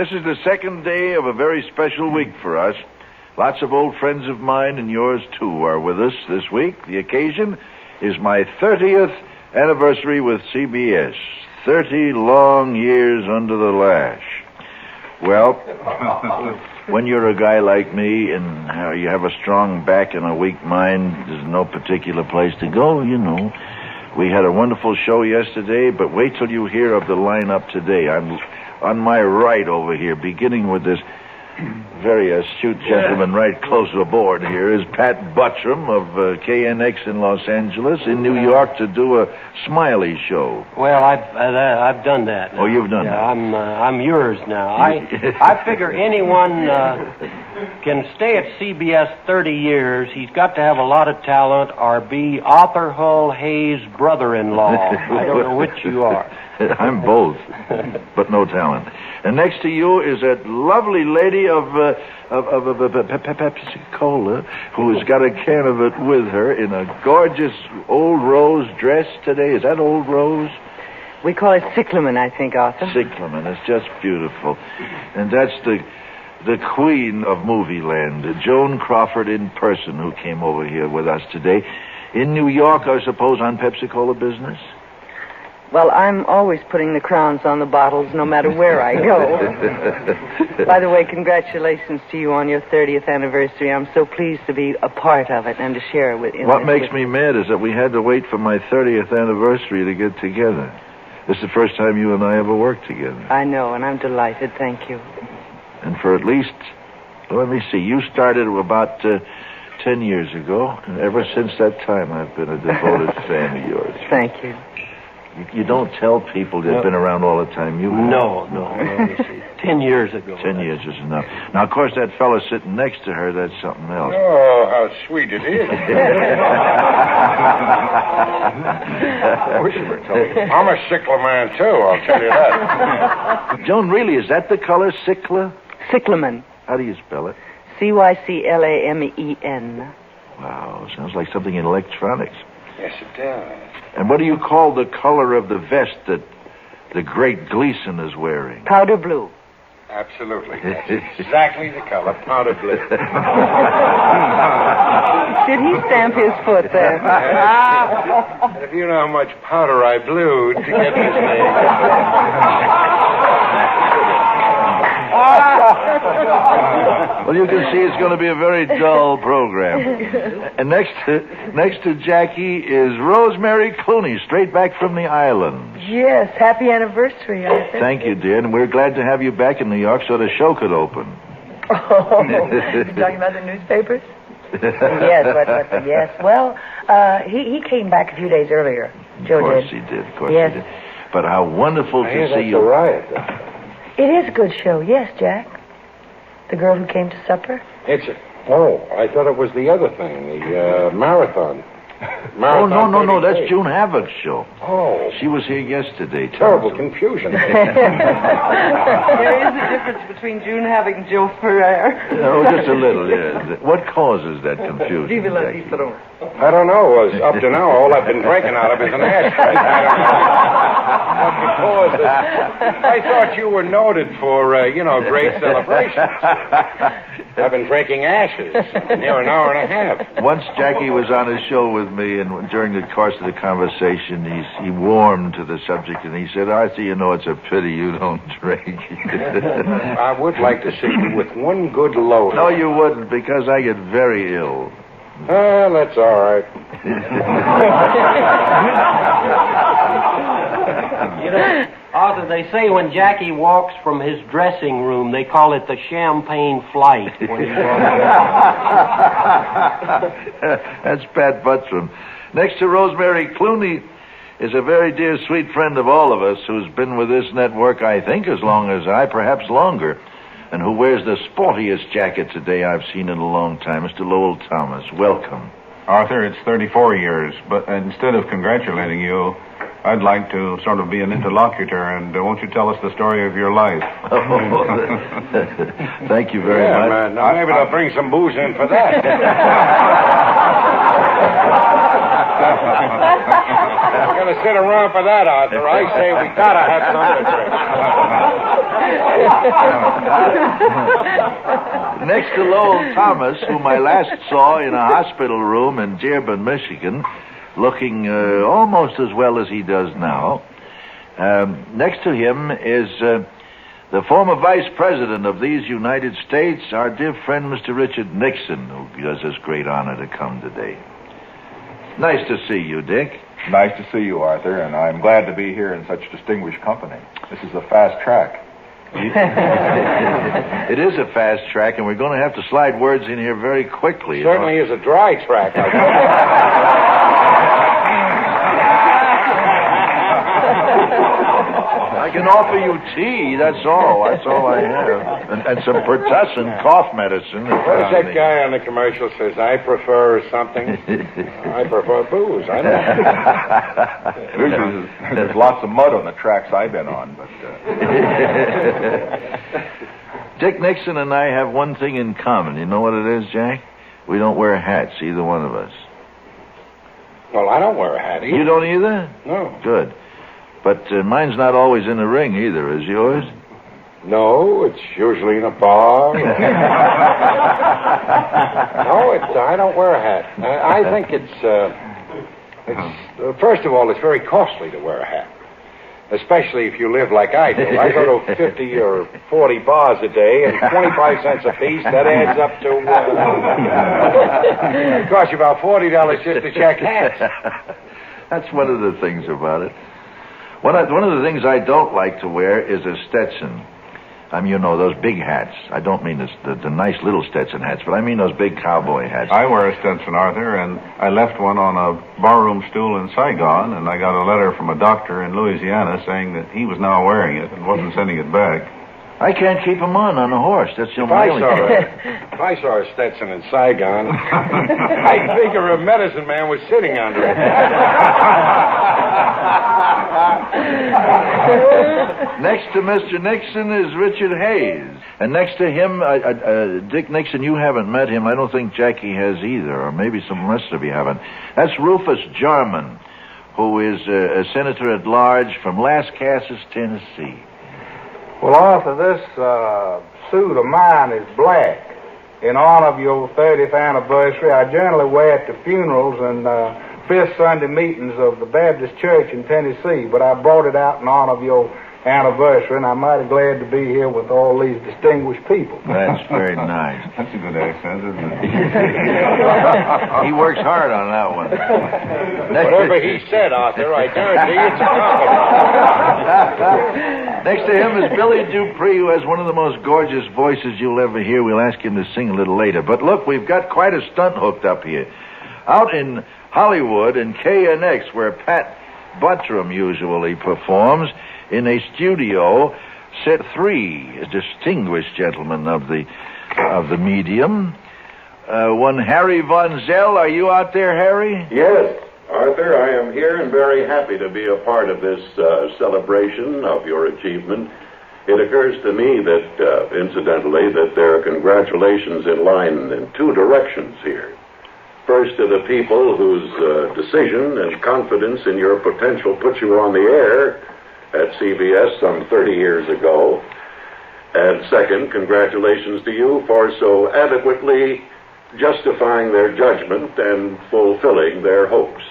This is the second day of a very special week for us. Lots of old friends of mine and yours, too, are with us this week. The occasion is my 30th anniversary with CBS. 30 long years under the lash. Well, when you're a guy like me and you have a strong back and a weak mind, there's no particular place to go, you know. We had a wonderful show yesterday, but wait till you hear of the lineup today. I'm on my right over here, beginning with this very astute gentleman right close aboard here, is Pat Buttram of KNX in Los Angeles, in New York to do a Smiley show. Well, I've done that now. Oh, you've done that. I'm yours now. I figure anyone can stay at CBS 30 years. He's got to have a lot of talent or be Arthur Hull Hayes' brother-in-law. I don't know which you are. I'm both, but no talent. And next to you is that lovely lady of Pepsi-Cola who's got a can of it with her in a gorgeous Old Rose dress today. Is that Old Rose? We call it cyclamen, I think, Arthur. Cyclamen. It's just beautiful. And that's the queen of movie land, Joan Crawford in person, who came over here with us today. In New York, I suppose, on Pepsi-Cola business? Well, I'm always putting the crowns on the bottles no matter where I go. By the way, congratulations to you on your 30th anniversary. I'm so pleased to be a part of it and to share it with you. What makes me mad is that we had to wait for my 30th anniversary to get together. This is the first time you and I ever worked together. I know, and I'm delighted. Thank you. And for at least, let me see, you started about 10 years ago, and ever since that time I've been a devoted fan of yours. Thank you. You don't tell people they've been around all the time. No. 10 years ago. 10 years is enough. Now, of course, that fellow sitting next to her, that's something else. Oh, how sweet it is. I'm a sickler man, too, I'll tell you that. Joan, really, is that the color, cycla? Cyclamen. How do you spell it? Cyclamen. Wow, sounds like something in electronics. Yes, it does. And what do you call the color of the vest that the great Gleason is wearing? Powder blue. Absolutely. That's exactly the color, powder blue. Did he stamp his foot there? And if you know how much powder I blew to get this name. Well, you can see it's going to be a very dull program. And next to Jackie is Rosemary Clooney, straight back from the islands. Yes, happy anniversary, Arthur. Thank you, dear, and we're glad to have you back in New York so the show could open. Oh, you talking about the newspapers? Yes, what, yes. Well, he came back a few days earlier. Joe did. Of course he did, of course Yes. he did. But how wonderful to see you. That's a riot. It is a good show, yes, Jack. The girl who came to supper? Oh, I thought it was the other thing, the marathon. Oh, no, that's June Havoc's show. Oh. She was here yesterday. Terrible confusion. There is a difference between June Havoc and Joe Ferrer. Oh, just a little, yeah. What causes that confusion, Jackie? I don't know. Up to now, all I've been drinking out of is an ashtray. I don't know what could cause it. I thought you were noted for, great celebrations. I've been drinking ashes near an hour and a half. Once Jackie was on his show with me, and during the course of the conversation, he warmed to the subject, and he said, Arthur, you know, it's a pity you don't drink. I would like to see you with one good load. No, you wouldn't, because I get very ill. That's all right. Arthur, they say when Jackie walks from his dressing room, they call it the champagne flight. When he That's Pat Buttram. Next to Rosemary Clooney is a very dear, sweet friend of all of us who's been with this network, I think, as long as I, perhaps longer, and who wears the sportiest jacket today I've seen in a long time, Mr. Lowell Thomas. Welcome. Arthur, it's 34 years, but instead of congratulating you, I'd like to sort of be an interlocutor, and won't you tell us the story of your life? Thank you very much. Man. Now, maybe they'll bring some booze in for that. We're going to sit around for that, Arthur. I say we got to have something to drink. Next to Lowell Thomas, whom I last saw in a hospital room in Dearborn, Michigan, looking almost as well as he does now. Next to him is the former Vice President of these United States, our dear friend, Mr. Richard Nixon, who does us great honor to come today. Nice to see you, Dick. Nice to see you, Arthur, and I'm glad to be here in such distinguished company. This is a fast track. It is a fast track, and we're going to have to slide words in here very quickly. Certainly is a dry track. I can offer you tea, that's all. That's all I have. And some pertussin cough medicine. What is that guy on the commercial says? I prefer something. I prefer booze. I don't. There's lots of mud on the tracks I've been on, but... Dick Nixon and I have one thing in common. You know what it is, Jack? We don't wear hats, either one of us. Well, I don't wear a hat either. You don't either? No. Good. But mine's not always in the ring either, is yours? No, it's usually in a bar. No, I don't wear a hat. I think it's first of all, it's very costly to wear a hat, especially if you live like I do. I go to 50 or 40 bars a day, and 25 cents a piece, that adds up to... it costs you about $40 just to check hats. That's one of the things about it. One of the things I don't like to wear is a Stetson. I mean, you know, those big hats. I don't mean the nice little Stetson hats, but I mean those big cowboy hats. I wear a Stetson, Arthur, and I left one on a barroom stool in Saigon, and I got a letter from a doctor in Louisiana saying that he was now wearing it and wasn't sending it back. I can't keep him on a horse. That's the If only I saw a Stetson in Saigon, I'd figure a medicine man was sitting under it. Next to Mr. Nixon is Richard Hayes. And next to him, Dick Nixon, you haven't met him. I don't think Jackie has either, or maybe some rest of you haven't. That's Rufus Jarman, who is a senator at large from Las Casas, Tennessee. Well, Arthur, this suit of mine is black. In honor of your 30th anniversary, I generally wear it to funerals and Fifth Sunday meetings of the Baptist Church in Tennessee, but I brought it out in honor of your anniversary, and I'm mighty glad to be here with all these distinguished people. That's very nice. That's a good accent, isn't it? He works hard on that one. Whatever he said, Arthur, I guarantee it's a compliment. Next to him is Billy Dupree, who has one of the most gorgeous voices you'll ever hear. We'll ask him to sing a little later. But look, we've got quite a stunt hooked up here. Out in Hollywood and KNX, where Pat Buttram usually performs, in a studio, set 3 distinguished gentlemen of the medium. One Harry Von Zell. Are you out there, Harry? Yes, Arthur, I am here and very happy to be a part of this celebration of your achievement. It occurs to me that, incidentally, that there are congratulations in line in 2 directions here. First, to the people whose decision and confidence in your potential put you on the air at CBS some 30 years ago. And second, congratulations to you for so adequately justifying their judgment and fulfilling their hopes.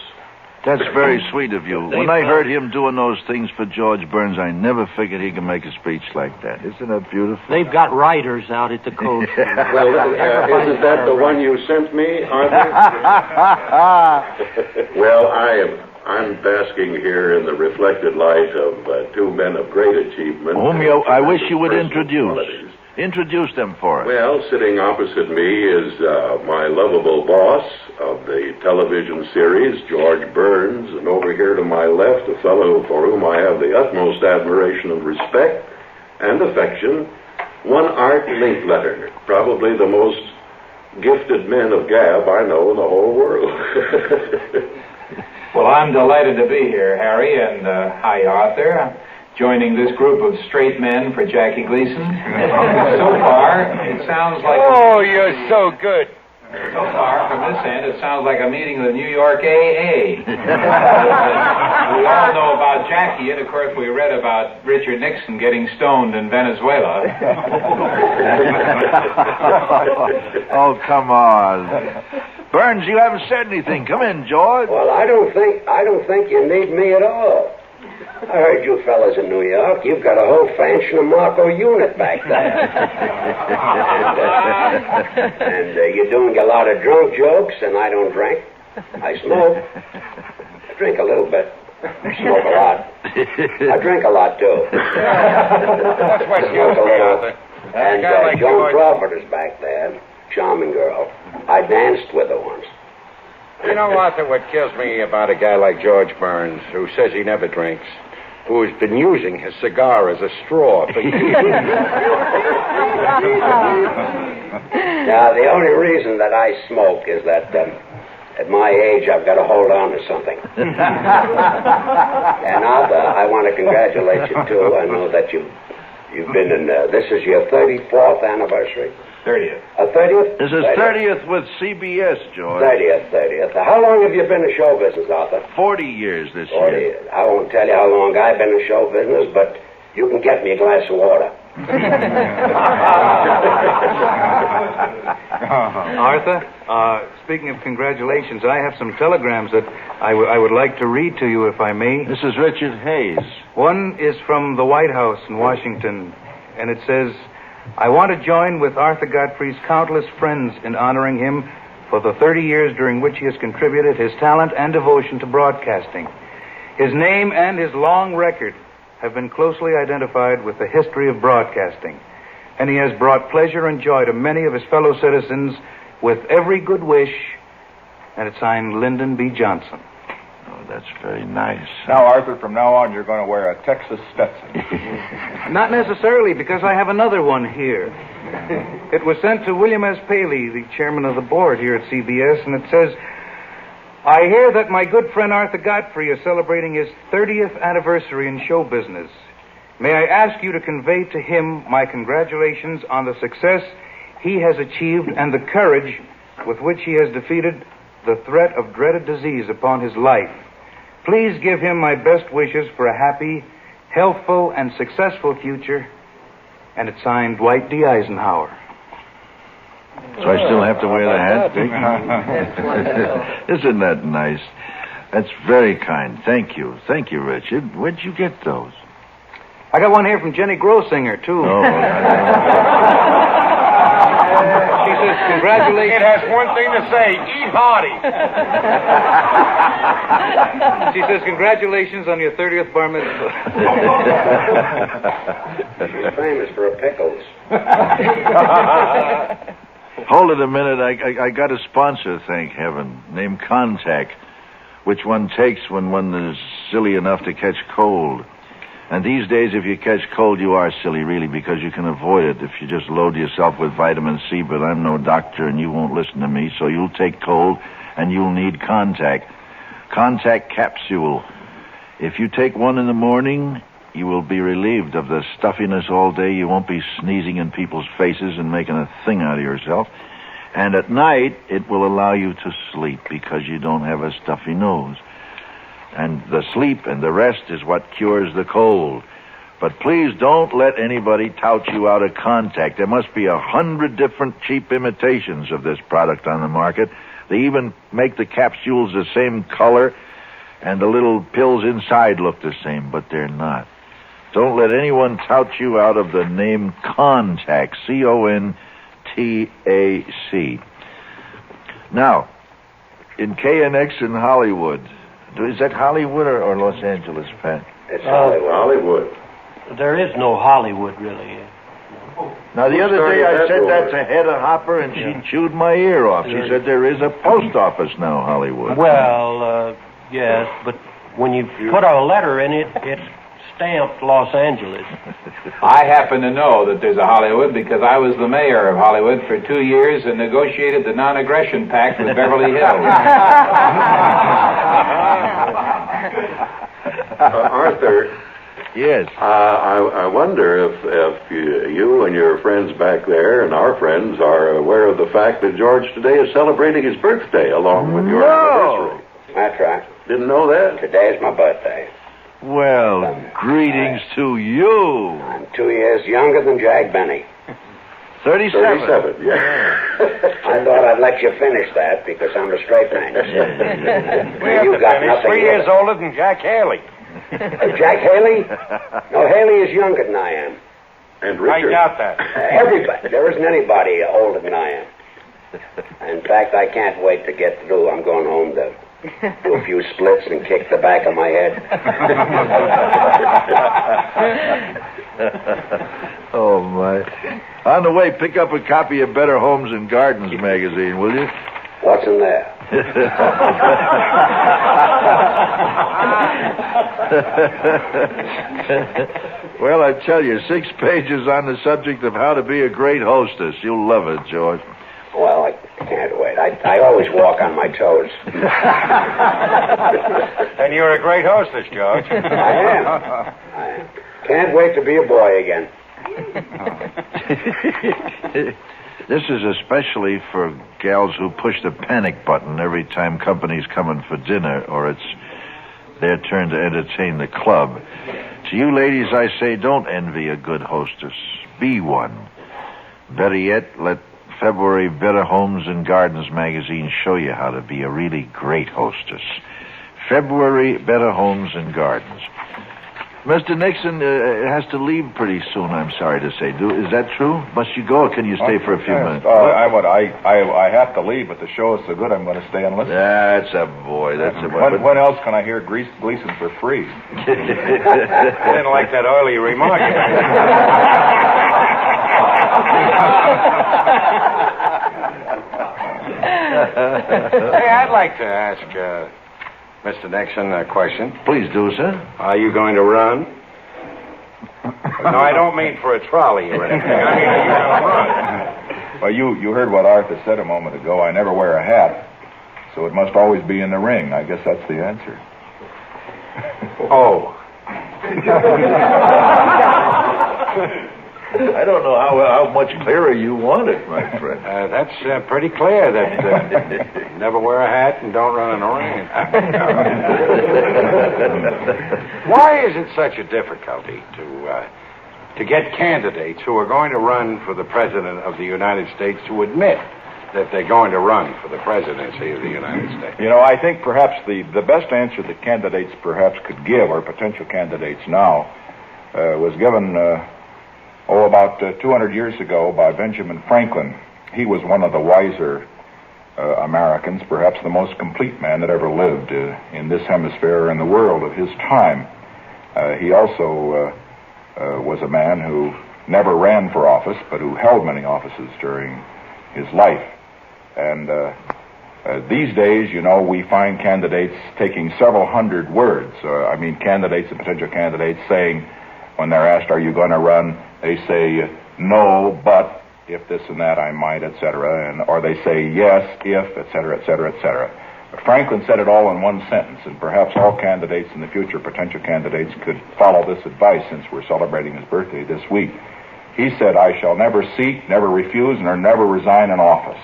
That's very sweet of you. When I heard him doing those things for George Burns, I never figured he could make a speech like that. Isn't that beautiful? They've got writers out at the coast. Well, isn't that the one you sent me, Arthur? Well, I'm basking here in the reflected light of 2 men of great achievement. Whom I wish you would introduce. Qualities. Introduce them for us. Well, sitting opposite me is my lovable boss of the television series, George Burns, and over here to my left, a fellow for whom I have the utmost admiration and respect and affection, one Art Linkletter, probably the most gifted men of gab I know in the whole world. Well, I'm delighted to be here, Harry, and hi, Arthur. I'm joining this group of straight men for Jackie Gleason. So far, it sounds like... Oh, you're so good. So far, from this end, it sounds like a meeting of the New York AA. We all know about Jackie, and of course we read about Richard Nixon getting stoned in Venezuela. Oh, come on. Burns, you haven't said anything. Come in, George. Well, I don't think you need me at all. I heard you fellas in New York. You've got a whole Fanch and Marco unit back there. and you're doing a lot of drunk jokes, and I don't drink. I smoke. I drink a little bit. I smoke a lot. I drink a lot, too. That's what you smoke. And Joan Crawford is back there. Charming girl. I danced with her once. You know, Arthur, what kills me about a guy like George Burns, who says he never drinks, who has been using his cigar as a straw for years. Now, the only reason that I smoke is that at my age I've got to hold on to something. And Arthur, I want to congratulate you, too. I know that you've been in, this is your 34th anniversary. 30th. 30th? This is 30th with CBS, George. 30th. How long have you been in show business, Arthur? 40 years this 40 year. years. I won't tell you how long I've been in show business, but you can get me a glass of water. Arthur, speaking of congratulations, I have some telegrams that I would like to read to you, if I may. This is Richard Hayes. One is from the White House in Washington, and it says, I want to join with Arthur Godfrey's countless friends in honoring him for the 30 years during which he has contributed his talent and devotion to broadcasting. His name and his long record have been closely identified with the history of broadcasting, and he has brought pleasure and joy to many of his fellow citizens with every good wish, and it's signed Lyndon B. Johnson. Oh, that's very nice. Now, Arthur, from now on, you're going to wear a Texas Stetson. Not necessarily, because I have another one here. It was sent to William S. Paley, the chairman of the board here at CBS, and it says, I hear that my good friend Arthur Godfrey is celebrating his 30th anniversary in show business. May I ask you to convey to him my congratulations on the success he has achieved and the courage with which he has defeated the threat of dreaded disease upon his life. Please give him my best wishes for a happy, healthful, and successful future. And it's signed Dwight D. Eisenhower. So I still have to wear the hat, Dick? Isn't that nice? That's very kind. Thank you. Thank you, Richard. Where'd you get those? I got one here from Jenny Grosinger, too. Oh. She says, congratulations. It has one thing to say, eat hearty. She says, congratulations on your 30th bar mitzvah. She's famous for her pickles. Hold it a minute. I got a sponsor, thank heaven, named Contact, which one takes when one is silly enough to catch cold. And these days, if you catch cold, you are silly, really, because you can avoid it if you just load yourself with vitamin C, but I'm no doctor, and you won't listen to me, so you'll take cold, and you'll need Contact. Contact capsule. If you take one in the morning, you will be relieved of the stuffiness all day. You won't be sneezing in people's faces and making a thing out of yourself. And at night, it will allow you to sleep because you don't have a stuffy nose. And the sleep and the rest is what cures the cold. But please don't let anybody tout you out of Contact. There must be 100 different cheap imitations of this product on the market. They even make the capsules the same color, and the little pills inside look the same, but they're not. Don't let anyone tout you out of the name Contact, C-O-N-T-A-C. Now, in KNX in Hollywood, is that Hollywood or Los Angeles, Pat? It's Hollywood. There is no Hollywood, really. Now, the other day I said that to Hedda Hopper, and she chewed my ear off. She said there is a post office now, Hollywood. Well, yes, but when you put a letter in it, it's stamped Los Angeles. I happen to know that there's a Hollywood because I was the mayor of Hollywood for 2 years and negotiated the non-aggression pact with Beverly Hills. Arthur. Yes. I wonder if you and your friends back there and our friends are aware of the fact that George today is celebrating his birthday along with your anniversary. That's right. Didn't know that? Today's my birthday. Well, greetings to you. I'm 2 years younger than Jack Benny. 37. 37, yeah. I thought I'd let you finish that because I'm a straight man. You got He's nothing. 3 years older than Jack Haley. Jack Haley? No, Haley is younger than I am. And I Richard. doubt that. Everybody. There isn't anybody older than I am. In fact, I can't wait to get through. I'm going home to do a few splits and kick the back of my head. Oh, my. On the way, pick up a copy of Better Homes and Gardens magazine, will you? What's in there? Well, I tell you, 6 pages on the subject of how to be a great hostess. You'll love it, George. Well, I can't wait. I always walk on my toes. And you're a great hostess, George. I am. Can't wait to be a boy again. This is especially for gals who push the panic button every time company's coming for dinner or it's their turn to entertain the club. To you ladies, I say, don't envy a good hostess. Be one. Better yet, let February Better Homes and Gardens magazine show you how to be a really great hostess. February Better Homes and Gardens. Mr. Nixon has to leave pretty soon, I'm sorry to say. Is that true? Must you go, or can you stay for a few minutes? I have to leave, but the show is so good I'm going to stay and listen. That's a boy. That's a boy. When else can I hear Gleason for free? I didn't like that early remark. Hey, I'd like to ask Mr. Nixon a question. Please do, sir. Are you going to run? No, I don't mean for a trolley or anything. I mean, are you going to run? Well, you heard what Arthur said a moment ago. I never wear a hat, so it must always be in the ring. I guess that's the answer. Oh. I don't know how much clearer you want it, my friend. That's pretty clear that never wear a hat and don't run in a ring. Why is it such a difficulty to get candidates who are going to run for the President of the United States to admit that they're going to run for the presidency of the United States? You know, I think perhaps the best answer that candidates perhaps could give, or potential candidates now, was given... about 200 years ago by Benjamin Franklin. He was one of the wiser Americans, perhaps the most complete man that ever lived in this hemisphere or in the world of his time. He also was a man who never ran for office, but who held many offices during his life. And these days, you know, we find candidates taking several hundred words. Candidates and potential candidates saying, when they're asked, are you going to run? They say, no, but if this and that I might, etc. Or they say, yes, if, etc., etc., etc. But Franklin said it all in one sentence, and perhaps all candidates in the future, potential candidates, could follow this advice since we're celebrating his birthday this week. He said, I shall never seek, never refuse, nor never resign an office.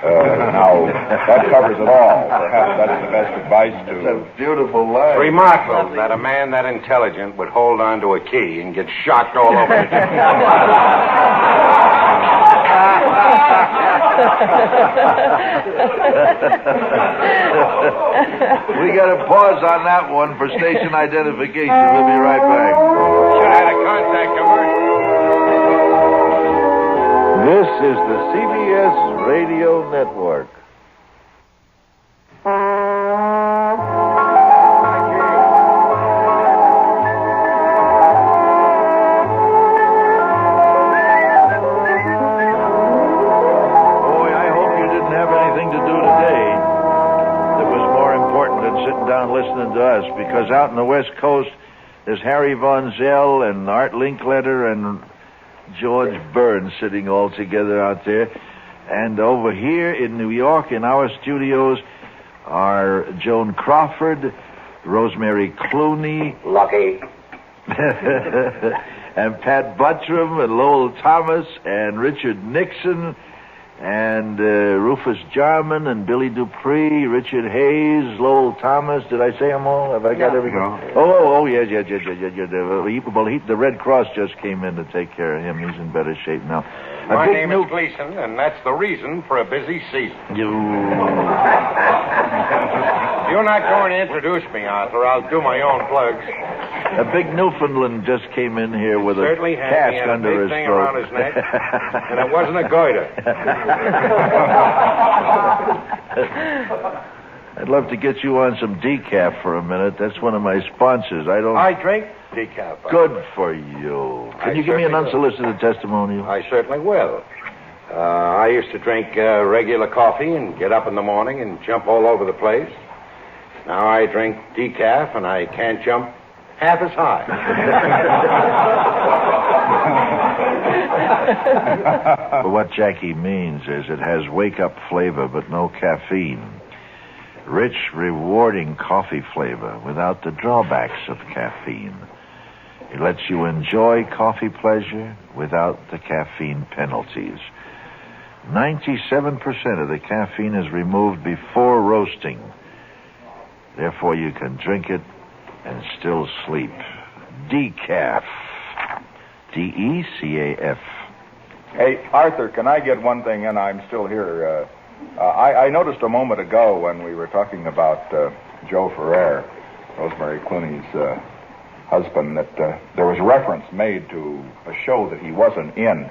Now, that covers it all. Perhaps that's the best advice to... That's a beautiful line. It's remarkable that a man that intelligent would hold on to a key and get shocked all over the We got to pause on that one for station identification. We'll be right back. Should have had a contact commercial. This is the CBS Radio Network. Listening to us, because out in the West Coast there's Harry Von Zell and Art Linkletter and George Burns sitting all together out there, and over here in New York in our studios are Joan Crawford, Rosemary Clooney, Lucky, and Pat Buttram and Lowell Thomas and Richard Nixon and Rufus Jarman and Billy Dupree, Richard Hayes, Lowell Thomas. Did I say them all? Have I got everything? No. Oh, yes. The Red Cross just came in to take care of him. He's in better shape now. My name is Gleason, and that's the reason for a busy season. You're not going to introduce me, Arthur. I'll do my own plugs. A big Newfoundland just came in here with a cask under his thing throat. around his neck, and it wasn't a goiter. I'd love to get you on some decaf for a minute. That's one of my sponsors. I drink decaf. Good for you. Can you give me an unsolicited testimonial? I certainly will. I used to drink regular coffee and get up in the morning and jump all over the place. Now I drink decaf and I can't jump half as high. But what Jackie means is it has wake-up flavor but no caffeine. Rich, rewarding coffee flavor without the drawbacks of caffeine. It lets you enjoy coffee pleasure without the caffeine penalties. 97% of the caffeine is removed before roasting. Therefore, you can drink it and still sleep. Decaf. DECAF. Hey, Arthur, can I get one thing in? I'm still here. I noticed a moment ago when we were talking about Joe Ferrer, Rosemary Clooney's husband, that there was reference made to a show that he wasn't in.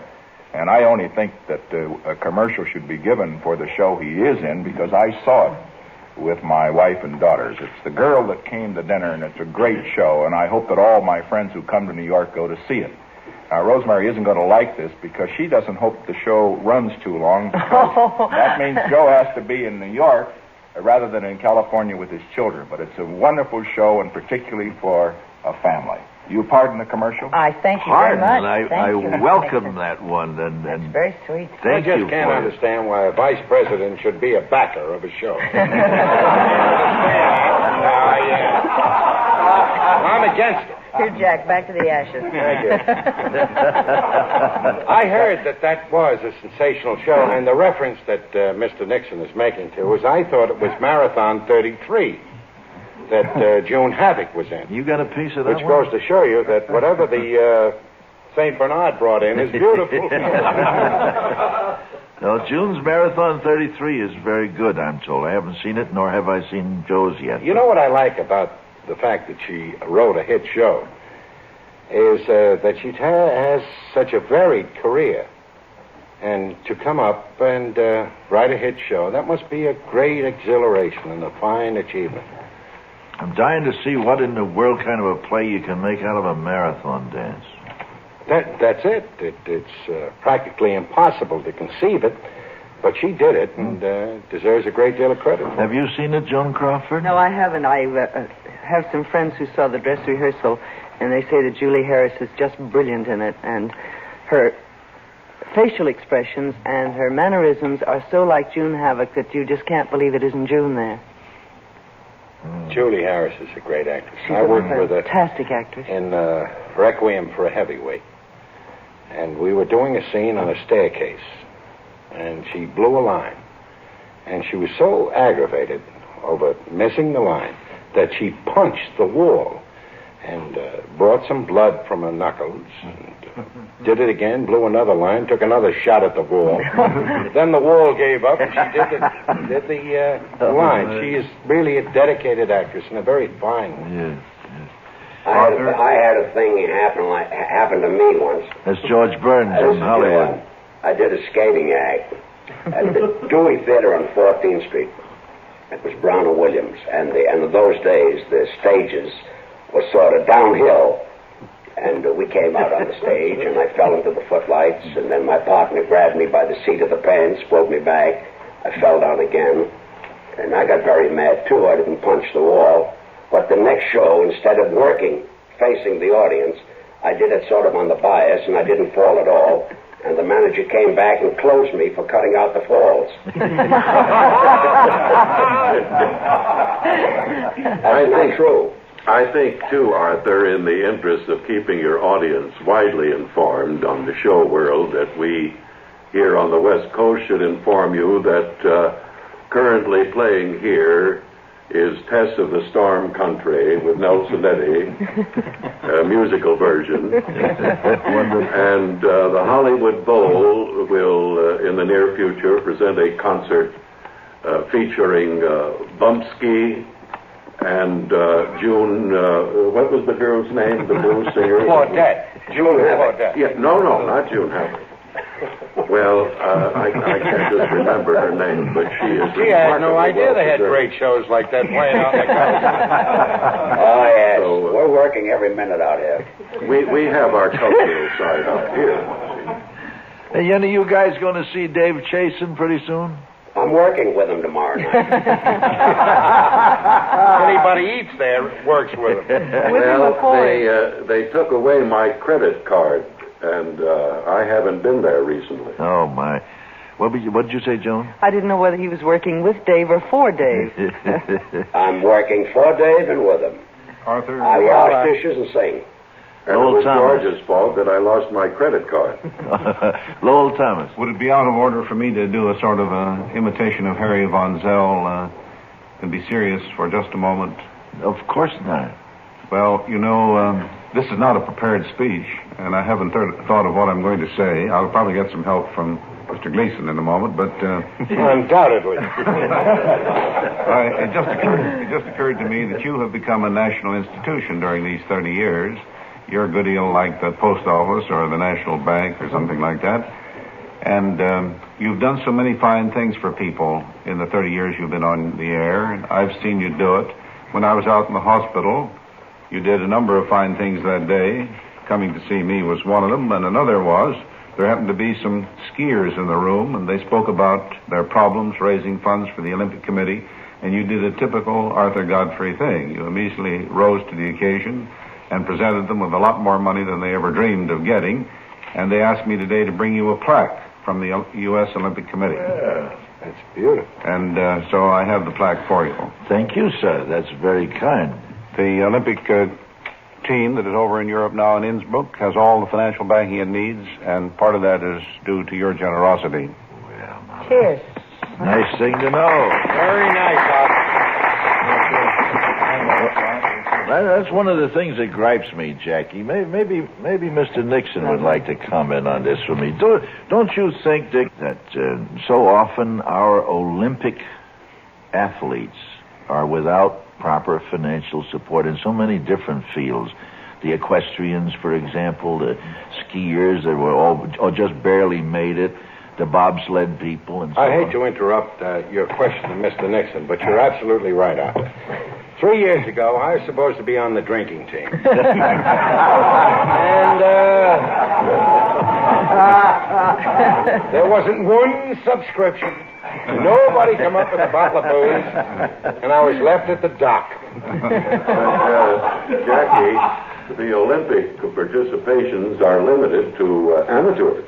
And I only think that a commercial should be given for the show he is in because I saw it with my wife and daughters. It's The Girl That Came to Dinner, and it's a great show, and I hope that all my friends who come to New York go to see it. Now, Rosemary isn't going to like this because she doesn't hope the show runs too long. That means Joe has to be in New York rather than in California with his children. But it's a wonderful show, and particularly for a family. You pardon the commercial? I thank you very much. I welcome that one. And That's very sweet. I just can't understand why a vice president should be a backer of a show. I'm against it. Here, Jack, back to the ashes. Thank you. I heard that was a sensational show, and the reference that Mr. Nixon is making to was I thought it was Marathon 33 that June Havoc was in. You got a piece of that Which goes to show you that whatever the St. Bernard brought in is beautiful. No, June's Marathon 33 is very good, I'm told. I haven't seen it, nor have I seen Joe's yet. You know what I like about the fact that she wrote a hit show is that she has such a varied career. And to come up and write a hit show, that must be a great exhilaration and a fine achievement. I'm dying to see what in the world kind of a play you can make out of a marathon dance. That's it. It's practically impossible to conceive it, but she did it and deserves a great deal of credit. Have you seen it, Joan Crawford? No, I haven't. I have some friends who saw the dress rehearsal, and they say that Julie Harris is just brilliant in it, and her facial expressions and her mannerisms are so like June Havoc that you just can't believe it isn't June there. Julie Harris is a great actress. She's I worked with her fantastic actress. in Requiem for a Heavyweight. And we were doing a scene on a staircase. And she blew a line. And she was so aggravated over missing the line that she punched the wall and brought some blood from her knuckles. And did it again, blew another line, took another shot at the wall. Then the wall gave up and she did the line. She is really a dedicated actress and a very fine one. Yes. I had a thing happen to me once. That's George Burns in Hollywood. I did a skating act at the Dewey Theater on 14th Street. It was Brown and Williams, and in those days the stages were sort of downhill. And we came out on the stage, and I fell into the footlights, and then my partner grabbed me by the seat of the pants, pulled me back. I fell down again, and I got very mad, too. I didn't punch the wall. But the next show, instead of working, facing the audience, I did it sort of on the bias, and I didn't fall at all. And the manager came back and closed me for cutting out the falls. That's not true. I think, too, Arthur, in the interest of keeping your audience widely informed on the show world, that we here on the West Coast should inform you that currently playing here is Tess of the Storm Country with Nelson Eddy, a musical version. And the Hollywood Bowl will, in the near future, present a concert featuring Bumsky and June, what was the girl's name, the blues singer? Quartet. June Quartet. Yeah, no, not June Havoc. Well, I can't just remember her name, but she is. Gee, I had no idea they had great shows like that playing out in the country. Oh, yes. So, we're working every minute out here. We have our cultural side out here. Hey, any of you guys going to see Dave Chasen pretty soon? I'm working with him tomorrow night. Anybody eats there works with him. Well, they took away my credit card. And I haven't been there recently. Oh, my. What did you say, Joan? I didn't know whether he was working with Dave or for Dave. I'm working for Dave and with him. Arthur? I wash dishes and sing. And it was George's fault that I lost my credit card. Lowell Thomas. Would it be out of order for me to do a sort of imitation of Harry Von Zell and be serious for just a moment? Of course not. Well, you know, this is not a prepared speech, and I haven't thought of what I'm going to say. I'll probably get some help from Mr. Gleason in a moment, but... Undoubtedly. It just occurred to me that you have become a national institution during these 30 years. You're a good deal like the post office or the National Bank or something like that. And you've done so many fine things for people in the 30 years you've been on the air. I've seen you do it. When I was out in the hospital, you did a number of fine things that day. Coming to see me was one of them, and another was there happened to be some skiers in the room, and they spoke about their problems raising funds for the Olympic Committee, and you did a typical Arthur Godfrey thing. You immediately rose to the occasion and presented them with a lot more money than they ever dreamed of getting, and they asked me today to bring you a plaque from the U.S. Olympic Committee. Yeah, that's beautiful. And so I have the plaque for you. Thank you, sir. That's very kind. The Olympic team that is over in Europe now in Innsbruck has all the financial backing it needs, and part of that is due to your generosity. Well, Cheers. nice thing to know. Very nice, Arthur. That's one of the things that gripes me, Jackie. Maybe Mr. Nixon would like to comment on this for me. Don't you think, Dick, that so often our Olympic athletes are without proper financial support in so many different fields? The equestrians, for example, the skiers that were all just barely made it, the bobsled people, and so I hate on. to interrupt your question to Mr. Nixon, but you're absolutely right, Arthur. 3 years ago, I was supposed to be on the drinking team. And there wasn't one subscription. Nobody come up with a bottle of booze, and I was left at the dock. Jackie, the Olympic participations are limited to amateurs.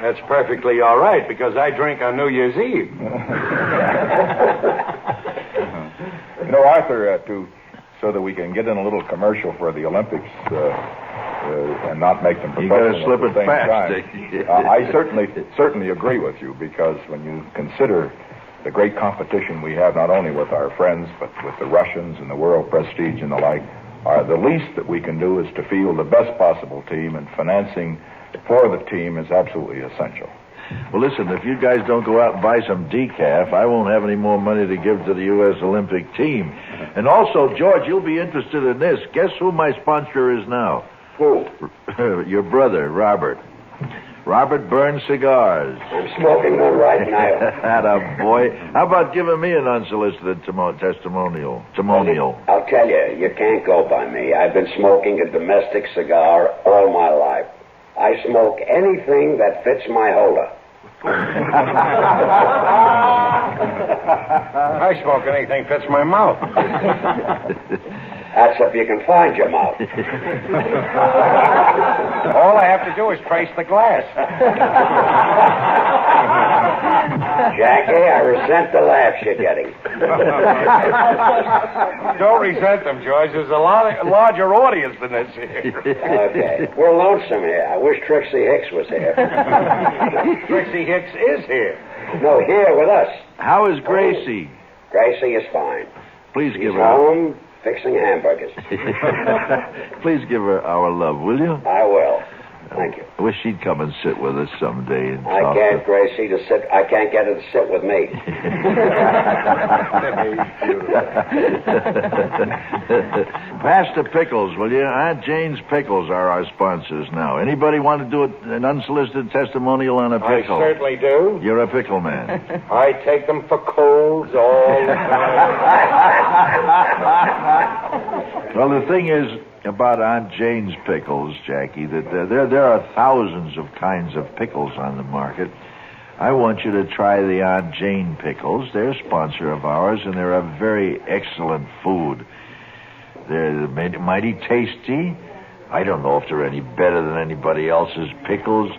That's perfectly all right, because I drink on New Year's Eve. You know, Arthur, so that we can get in a little commercial for the Olympics and not make them You professional gotta slip at the it same fast, time. Dick. I certainly agree with you, because when you consider the great competition we have, not only with our friends, but with the Russians and the world prestige and the like, the least that we can do is to field the best possible team, and financing for the team is absolutely essential. Well, listen, if you guys don't go out and buy some decaf, I won't have any more money to give to the U.S. Olympic team. And also, George, you'll be interested in this. Guess who my sponsor is now? Who? Your brother, Robert. Robert Burns Cigars. I'm smoking one right now. Atta boy. How about giving me an unsolicited testimonial? I'll tell you, you can't go by me. I've been smoking a domestic cigar all my life. I smoke anything that fits my holder. I smoke anything fits my mouth. That's if you can find your mouth. All I have to do is trace the glass. Jackie, I resent the laughs you're getting. Don't resent them, George. There's a larger audience than this here. Okay. We're lonesome here. I wish Trixie Hicks was here. Trixie Hicks is here. No, here with us. How is Gracie? Gracie is fine. Please She's give her. home fixing hamburgers. Please give her our love, will you? I will. Thank you. I wish she'd come and sit with us someday. And I talk can't, Gracie, to sit. I can't get her to sit with me. Pass the pickles, will you? Aunt Jane's Pickles are our sponsors now. Anybody want to do an unsolicited testimonial on a I pickle? certainly do. You're a pickle man. I take them for colds all the time. Well, the thing is about Aunt Jane's Pickles, Jackie, that there are thousands of kinds of pickles on the market. I want you to try the Aunt Jane Pickles. They're a sponsor of ours, and they're a very excellent food. They're mighty tasty. I don't know if they're any better than anybody else's pickles.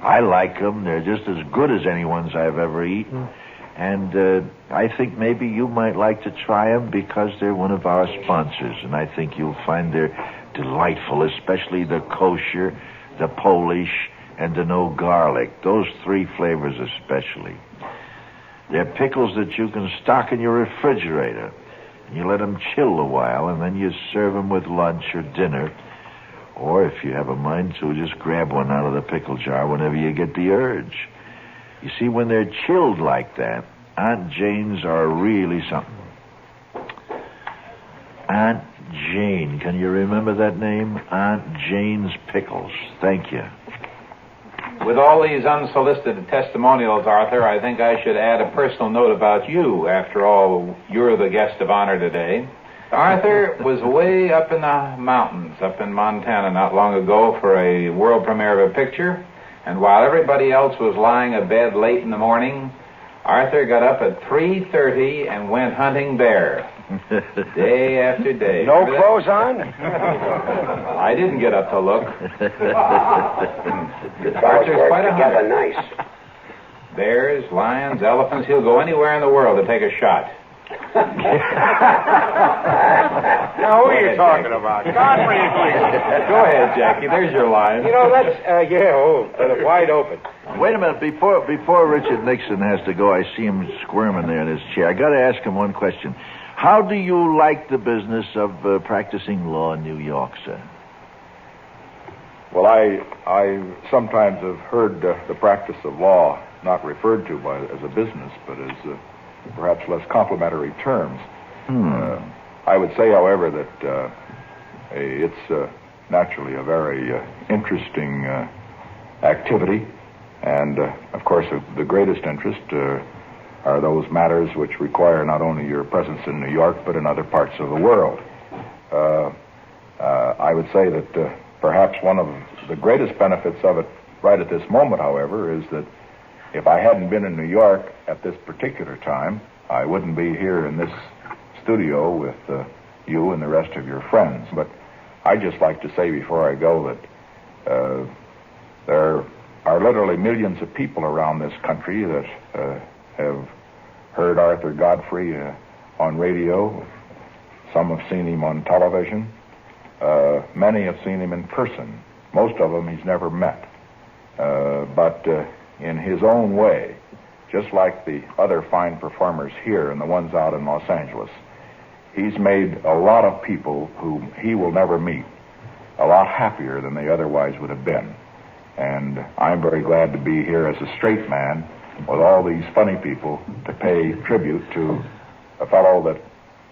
I like them. They're just as good as anyone's I've ever eaten. And I think maybe you might like to try them because they're one of our sponsors. And I think you'll find they're delightful, especially the kosher, the Polish, and the no garlic. Those three flavors especially. They're pickles that you can stock in your refrigerator. And you let them chill a while, and then you serve them with lunch or dinner. Or if you have a mind to, just grab one out of the pickle jar whenever you get the urge. You see, when they're chilled like that, Aunt Jane's are really something. Aunt Jane, can you remember that name? Aunt Jane's Pickles. Thank you. With all these unsolicited testimonials, Arthur, I think I should add a personal note about you. After all, you're the guest of honor today. Arthur was way up in the mountains, up in Montana, not long ago for a world premiere of a picture. And while everybody else was lying abed late in the morning, Arthur got up at 3:30 and went hunting bear. Day after day. No clothes on? I didn't get up to look. Arthur's quite a hunter. Nice. Bears, lions, elephants, he'll go anywhere in the world to take a shot. Now, who are you talking about? Godfrey, please. Go ahead, Jackie. There's your line. You know, that's, wide open. Wait a minute. Before Richard Nixon has to go, I see him squirming there in his chair. I got to ask him one question. How do you like the business of practicing law in New York, sir? Well, I sometimes have heard the practice of law not referred to as a business, but as perhaps less complimentary terms. I would say, however, that it's naturally a very interesting activity, and of course, the greatest interest are those matters which require not only your presence in New York, but in other parts of the world. I would say that perhaps one of the greatest benefits of it right at this moment, however, is that if I hadn't been in New York at this particular time, I wouldn't be here in this studio with you and the rest of your friends. But I'd just like to say before I go that there are literally millions of people around this country that have heard Arthur Godfrey on radio. Some have seen him on television. Many have seen him in person. Most of them he's never met. But in his own way, just like the other fine performers here and the ones out in Los Angeles, he's made a lot of people whom he will never meet a lot happier than they otherwise would have been. And I'm very glad to be here as a straight man with all these funny people to pay tribute to a fellow that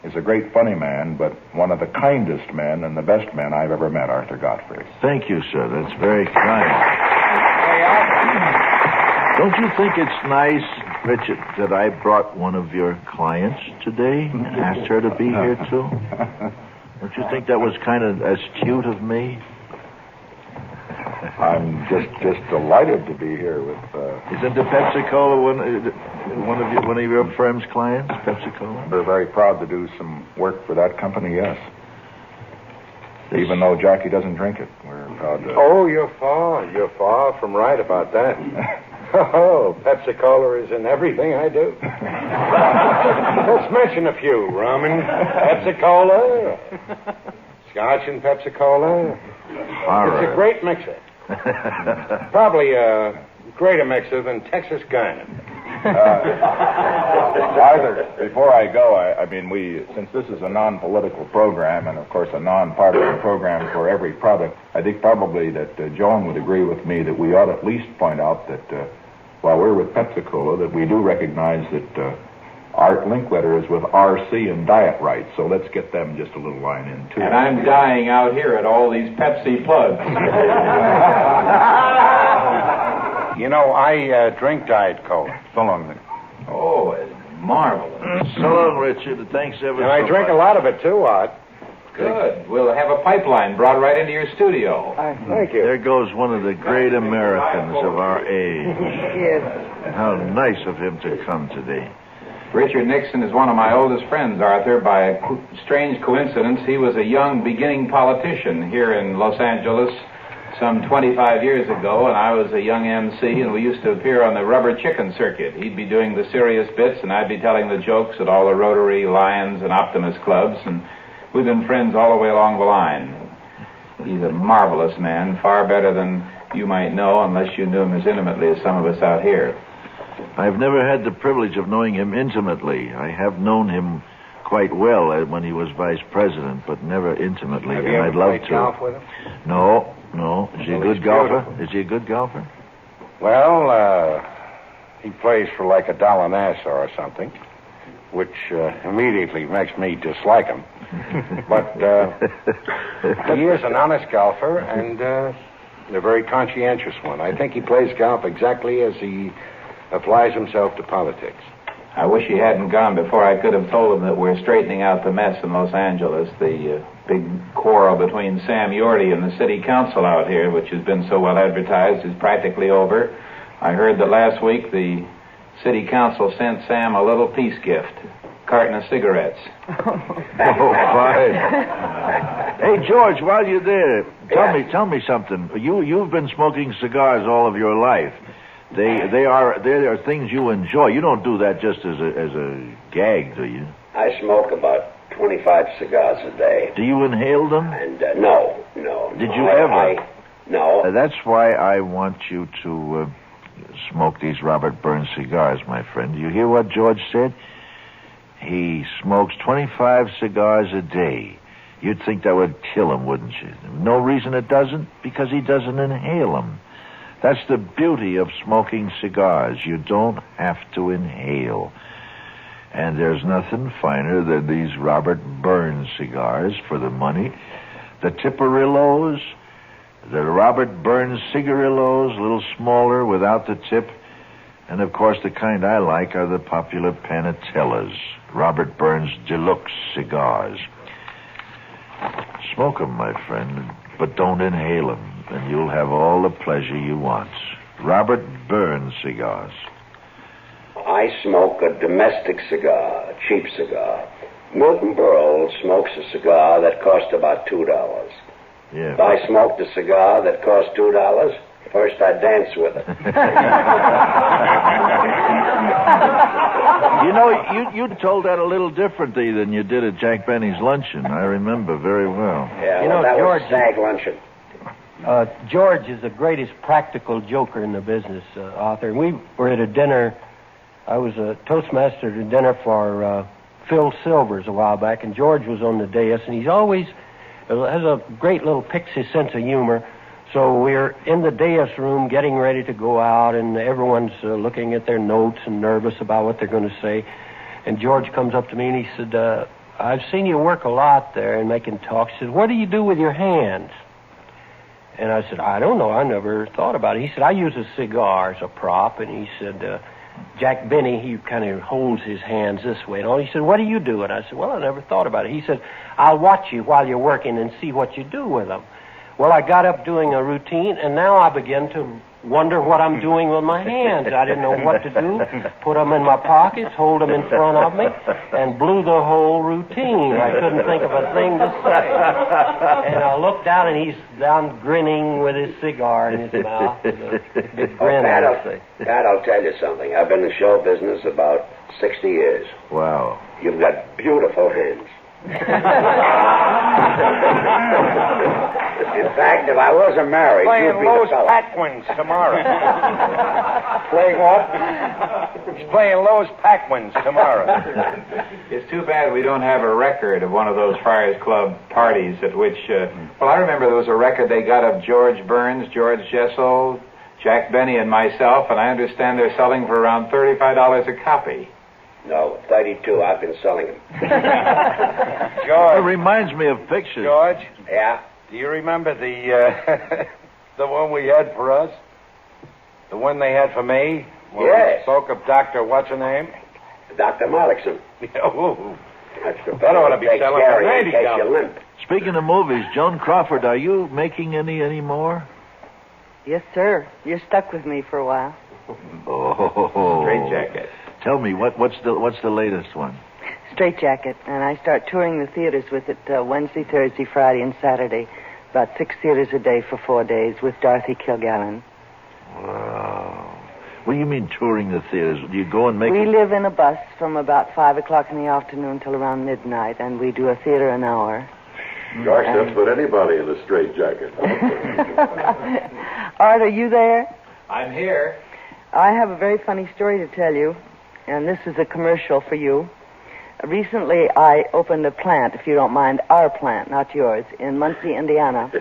is a great funny man, but one of the kindest men and the best men I've ever met, Arthur Godfrey. Thank you, sir. That's very kind. Don't you think it's nice, Richard, that I brought one of your clients today and asked her to be here, too? Don't you think that was kind of astute of me? I'm just delighted to be here with... Isn't the Pepsi-Cola one of your firm's clients, Pepsi-Cola? We're very proud to do some work for that company, yes. Even though Jackie doesn't drink it, we're proud to... Oh, you're far from right about that. Oh, Pepsi-Cola is in everything I do. Let's mention a few. Rum and Pepsi-Cola, Scotch and Pepsi-Cola. It's a great mixer. Probably a greater mixer than Texas Gun. Arthur, before I go, I mean, since this is a non-political program and, of course, a non-partisan program for every product, I think probably that Joan would agree with me that we ought to at least point out that while we're with Pepsi-Cola, that we do recognize that Art Linkletter is with RC and Diet Right, so let's get them just a little line in, too. And I'm dying out here at all these Pepsi plugs. You know, I drink Diet Cola. So long, then. Oh, it's marvelous. So long, Richard. Thanks ever And I drink much. a lot of it, too, Art. Good. We'll have a pipeline brought right into your studio. Thank you. There goes one of the great Americans of our age. Yes. How nice of him to come today. Richard Nixon is one of my oldest friends, Arthur. By a strange coincidence, he was a young beginning politician here in Los Angeles some 25 years ago, and I was a young MC, and we used to appear on the rubber chicken circuit. He'd be doing the serious bits, and I'd be telling the jokes at all the Rotary, Lions, and Optimist clubs, and we've been friends all the way along the line. He's a marvelous man, far better than you might know, unless you knew him as intimately as some of us out here. I've never had the privilege of knowing him intimately. I have known him quite well when he was vice president, but never intimately, Have and you ever I'd love played to. golf with him? No. Is he a Well, good he's golfer? beautiful. Is he a good golfer? Well, he plays for like $1 Nassau or something, which immediately makes me dislike him. But he is an honest golfer and a very conscientious one. I think he plays golf exactly as he applies himself to politics. I wish he hadn't gone before I could have told him that we're straightening out the mess in Los Angeles. The big quarrel between Sam Yorty and the city council out here, which has been so well advertised, is practically over. I heard that last week the city council sent Sam a little peace gift, a carton of cigarettes. Oh, fine. Hey, George, while you're there, tell me something. You've been smoking cigars all of your life. They are things you enjoy. You don't do that just as a gag, do you? I smoke about 25 cigars a day. Do you inhale them? And no. Did you ever? No. That's why I want you to smoke these Robert Burns cigars, my friend. You hear what George said? He smokes 25 cigars a day. You'd think that would kill him, wouldn't you? No reason it doesn't, because he doesn't inhale them. That's the beauty of smoking cigars. You don't have to inhale. And there's nothing finer than these Robert Burns cigars for the money. The Tipperillos, the Robert Burns cigarillos, a little smaller without the tip. And, of course, the kind I like are the popular Panatellas, Robert Burns Deluxe cigars. Smoke them, my friend, but don't inhale them, and you'll have all the pleasure you want. Robert Burns cigars. I smoke a domestic cigar, a cheap cigar. Milton Berle smokes a cigar that cost about $2. Yeah. If I smoked a cigar that cost $2, first I'd dance with it. You know, you told that a little differently than you did at Jack Benny's luncheon. I remember very well. Yeah, You well, know, that George- was SAG luncheon. George is the greatest practical joker in the business, Arthur. We were at a dinner. I was a Toastmaster at a dinner for Phil Silvers a while back, and George was on the dais, and he's always has a great little pixie sense of humor. So we're in the dais room getting ready to go out, and everyone's looking at their notes and nervous about what they're going to say. And George comes up to me, and he said, I've seen you work a lot there and making talks. He said, what do you do with your hands? And I said, I don't know. I never thought about it. He said, I use a cigar as a prop. And he said, Jack Benny, he kind of holds his hands this way. And all. He said, what do you do? And I said, well, I never thought about it. He said, I'll watch you while you're working and see what you do with them. Well, I got up doing a routine, and now I begin to wonder what I'm doing with my hands. I didn't know what to do. Put them in my pockets, hold them in front of me, and blew the whole routine. I couldn't think of a thing to say. And I looked down, and he's down grinning with his cigar in his mouth. Big grin. Pat, I'll tell you something. I've been in the show business about 60 years. Wow. You've got beautiful hands. In fact, if I wasn't married, Playing you'd be Lowe's the fella. Pac-Wins tomorrow. Playing what? He's playing Lowe's Pac-Wins tomorrow. It's too bad we don't have a record of one of those Friars Club parties at which, well, I remember there was a record they got of George Burns, George Jessel, Jack Benny, and myself, and I understand they're selling for around $35 a copy. No, 32. I've been selling them. It reminds me of pictures. George? Yeah? Do you remember the the one we had for us? The one they had for me? When Yes. we spoke of Dr. What's-her-name? Dr. Marlickson. Oh, That's the that ought to be Take selling care for in case you $90. limp. Speaking of movies, Joan Crawford, are you making any more? Yes, sir. You're stuck with me for a while. Oh. Straight Jacket. Tell me, what's the latest one? Straight Jacket, and I start touring the theaters with it Wednesday, Thursday, Friday, and Saturday. About 6 theaters a day for 4 days with Dorothy Kilgallen. Wow. What do you mean touring the theaters? Do you go and make... We live in a bus from about 5 o'clock in the afternoon till around midnight, and we do a theater an hour. Gosh, that's what anybody in a straitjacket. Art, are you there? I'm here. I have a very funny story to tell you, and this is a commercial for you. Recently, I opened a plant, if you don't mind, our plant, not yours, in Muncie, Indiana.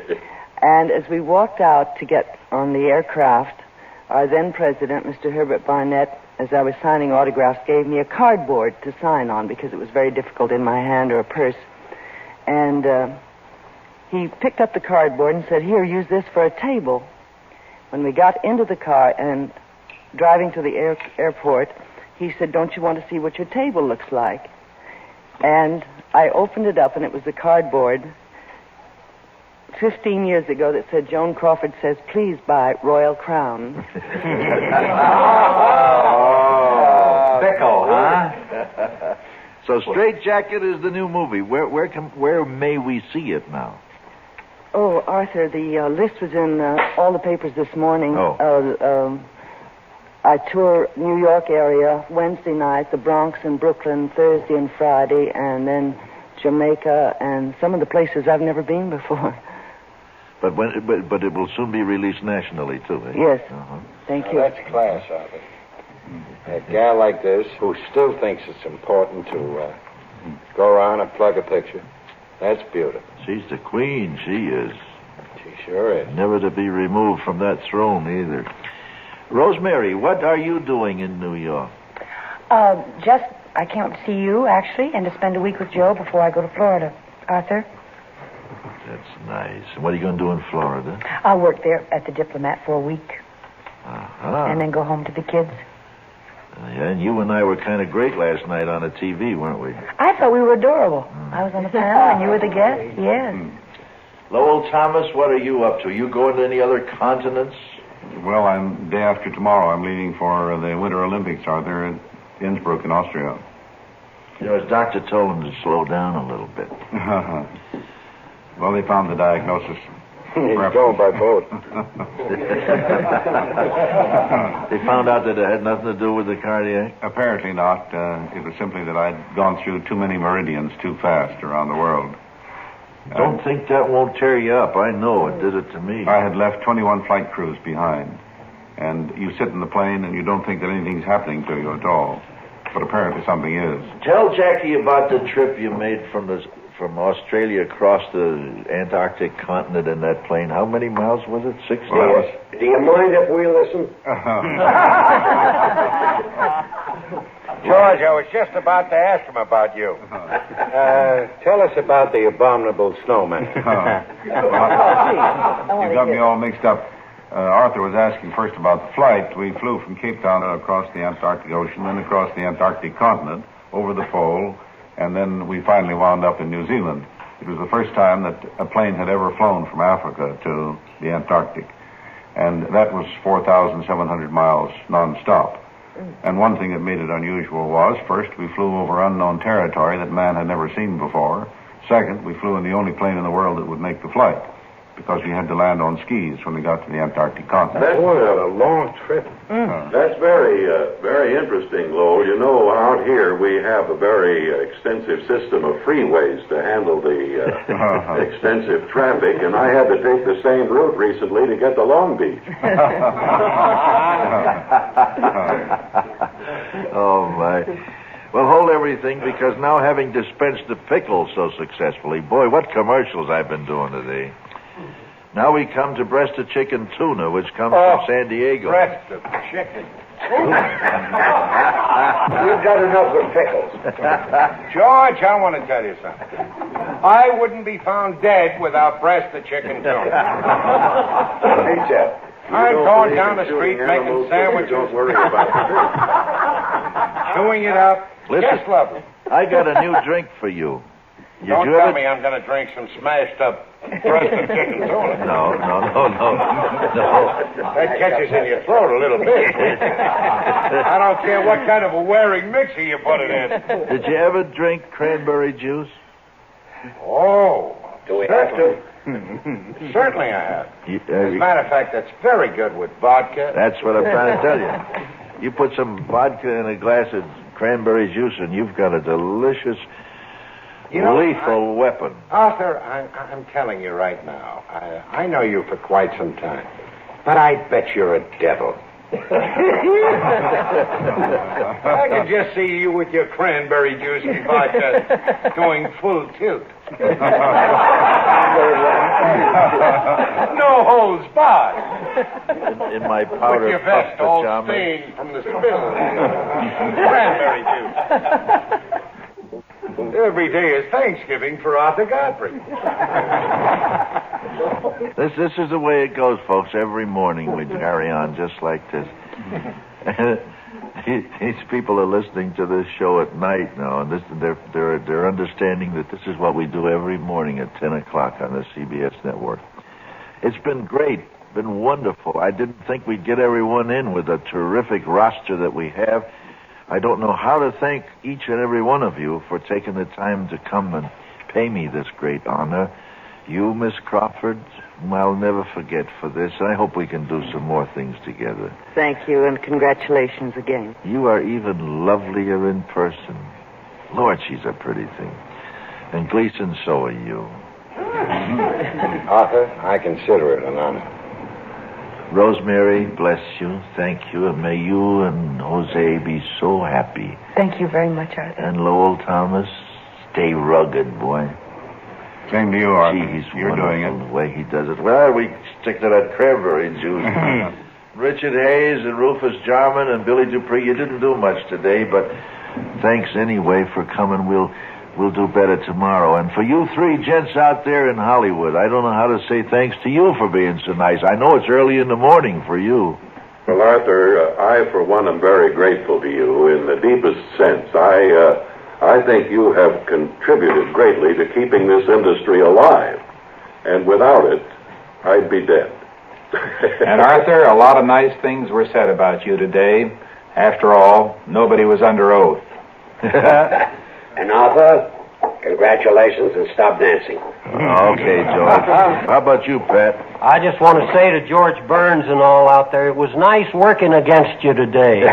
And as we walked out to get on the aircraft, our then president, Mr. Herbert Barnett, as I was signing autographs, gave me a cardboard to sign on because it was very difficult in my hand or a purse. And he picked up the cardboard and said, "Here, use this for a table." When we got into the car and driving to the airport, he said, "Don't you want to see what your table looks like?" And I opened it up, and it was a cardboard 15 years ago that said, "Joan Crawford says, please buy Royal Crown." Oh, fickle, huh? So Straight Jacket is the new movie. Where may we see it now? Oh, Arthur, the list was in all the papers this morning. I tour New York area Wednesday night, the Bronx and Brooklyn Thursday and Friday, and then Jamaica and some of the places I've never been before. But it will soon be released nationally too. Eh? Yes. Uh-huh. Thank now you. that's class of it. A gal like this who still thinks it's important to go around and plug a picture. That's beautiful. She's the queen. She is. She sure is. Never to be removed from that throne either. Rosemary, what are you doing in New York? I came up to see you, actually, and to spend a week with Joe before I go to Florida. Arthur? That's nice. And what are you going to do in Florida? I'll work there at the Diplomat for a week, Uh-huh. and then go home to the kids. Yeah, and you and I were kind of great last night on the TV, weren't we? I thought we were adorable. I was on the panel, and you were the guest. Yes. Lowell Thomas, what are you up to? You going to any other continents? Well, day after tomorrow, I'm leaving for the Winter Olympics out there in Innsbruck in Austria. You know, his doctor told him to slow down a little bit. Well, they found the diagnosis. He's going by boat. They found out that it had nothing to do with the cardiac? Apparently not. It was simply that I'd gone through too many meridians too fast around the world. Don't think that won't tear you up. I know it did it to me. I had left 21 flight crews behind. And you sit in the plane and you don't think that anything's happening to you at all. But apparently something is. Tell Jackie about the trip you made from Australia across the Antarctic continent in that plane. How many miles was it? 6 days? Well, do you mind if we listen? George, I was just about to ask him about you. Tell us about the abominable snowman. You got me all mixed up. Arthur was asking first about the flight. We flew from Cape Town across the Antarctic Ocean, then across the Antarctic continent, over the pole, and then we finally wound up in New Zealand. It was the first time that a plane had ever flown from Africa to the Antarctic. And that was 4,700 miles nonstop. And one thing that made it unusual was, first, we flew over unknown territory that man had never seen before. Second, we flew in the only plane in the world that would make the flight, because we had to land on skis when we got to the Antarctic continent. That's a long trip. That's very, very interesting, Lowell. You know, out here we have a very extensive system of freeways to handle the extensive traffic, and I had to take the same route recently to get to Long Beach. Oh, my. Well, hold everything, because now having dispensed the pickles so successfully, boy, what commercials I've been doing today. Now we come to breast of chicken tuna, which comes from San Diego. Breast of chicken. You've got enough with pickles. George, I want to tell you something. I wouldn't be found dead without breast of chicken tuna. Hey, Jeff. I'm going down the street making sandwiches. Don't worry about it. Chewing it up. Listen, Just lovely. I got a new drink for you. Don't tell me I'm going to drink some smashed up breast of chicken tuna. No. That catches in your throat a little bit. I don't care what kind of a wearing mixer you put it in. Did you ever drink cranberry juice? Oh. Do we have to? Certainly I have. You, As a matter of fact, that's very good with vodka. That's what I'm trying to tell you. You put some vodka in a glass of cranberry juice, and you've got a delicious, lethal weapon. Arthur, I'm telling you right now, I know you for quite some time, but I bet you're a devil. I can just see you with your cranberry juice and vodka going full tilt. No holds barred. In my powder with your vest puff all pajamas. stained from the spill. Cranberry juice. Every day is Thanksgiving for Arthur Godfrey. This is the way it goes, folks. Every morning we carry on just like this. These people are listening to this show at night now, and they're understanding that this is what we do every morning at 10 o'clock on the CBS network. It's been great, been wonderful. I didn't think we'd get everyone in with a terrific roster that we have. I don't know how to thank each and every one of you for taking the time to come and pay me this great honor. You, Miss Crawford, I'll never forget for this, and I hope we can do some more things together. Thank you, and congratulations again. You are even lovelier in person. Lord, she's a pretty thing. And Gleason, so are you. Arthur, I consider it an honor. Rosemary, bless you, thank you, and may you and Jose be so happy. Thank you very much, Arthur. And Lowell Thomas, stay rugged, boy. Same to you, Arthur. Gee, he's You're doing wonderful it. the way he does it. Well, we stick to that cranberry juice. Richard Hayes and Rufus Jarman and Billy Dupree, you didn't do much today, but thanks anyway for coming. We'll do better tomorrow. And for you three gents out there in Hollywood, I don't know how to say thanks to you for being so nice. I know it's early in the morning for you. Well, Arthur, I, for one, am very grateful to you in the deepest sense. I think you have contributed greatly to keeping this industry alive. And without it, I'd be dead. And Arthur, a lot of nice things were said about you today. After all, nobody was under oath. And Arthur, congratulations and stop dancing. Okay, George. How about you, Pat? I just want to say to George Burns and all out there, it was nice working against you today.